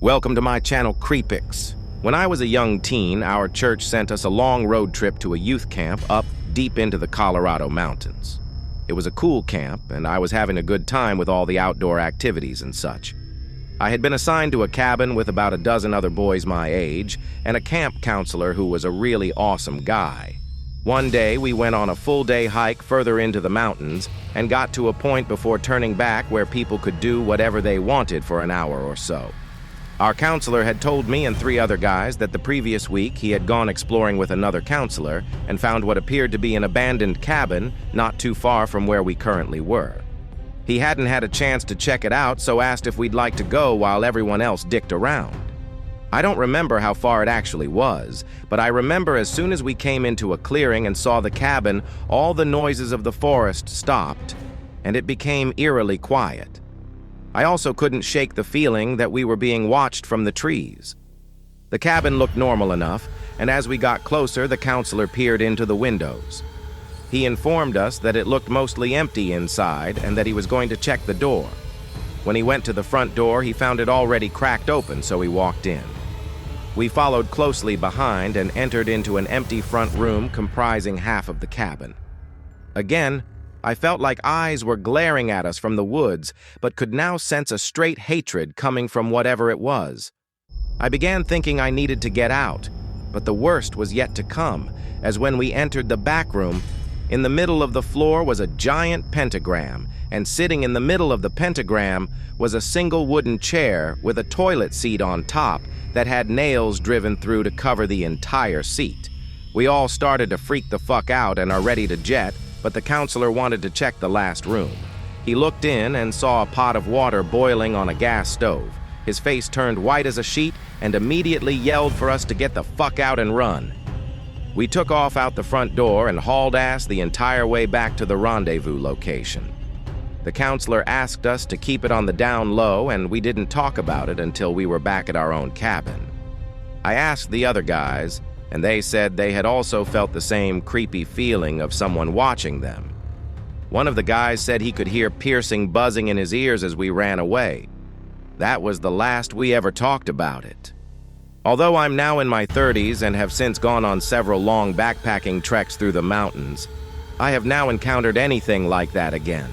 Welcome to my channel, Creepix. When I was a young teen, our church sent us a long road trip to a youth camp up deep into the Colorado mountains. It was a cool camp, and I was having a good time with all the outdoor activities and such. I had been assigned to a cabin with about a dozen other boys my age, and a camp counselor who was a really awesome guy. One day, we went on a full-day hike further into the mountains and got to a point before turning back where people could do whatever they wanted for an hour or so. Our counselor had told me and three other guys that the previous week he had gone exploring with another counselor and found what appeared to be an abandoned cabin not too far from where we currently were. He hadn't had a chance to check it out, so asked if we'd like to go while everyone else dicked around. I don't remember how far it actually was, but I remember as soon as we came into a clearing and saw the cabin, all the noises of the forest stopped, and it became eerily quiet. I also couldn't shake the feeling that we were being watched from the trees. The cabin looked normal enough, and as we got closer, the counselor peered into the windows. He informed us that it looked mostly empty inside and that he was going to check the door. When he went to the front door, he found it already cracked open, so he walked in. We followed closely behind and entered into an empty front room comprising half of the cabin. Again, I felt like eyes were glaring at us from the woods, but could now sense a straight hatred coming from whatever it was. I began thinking I needed to get out, but the worst was yet to come, as when we entered the back room, in the middle of the floor was a giant pentagram, and sitting in the middle of the pentagram was a single wooden chair with a toilet seat on top that had nails driven through to cover the entire seat. We all started to freak the fuck out and are ready to jet, but the counselor wanted to check the last room. He looked in and saw a pot of water boiling on a gas stove. His face turned white as a sheet and immediately yelled for us to get the fuck out and run. We took off out the front door and hauled ass the entire way back to the rendezvous location. The counselor asked us to keep it on the down low, and we didn't talk about it until we were back at our own cabin. I asked the other guys, and they said they had also felt the same creepy feeling of someone watching them. One of the guys said he could hear piercing buzzing in his ears as we ran away. That was the last we ever talked about it. Although I'm now in my 30s and have since gone on several long backpacking treks through the mountains, I have now encountered anything like that again.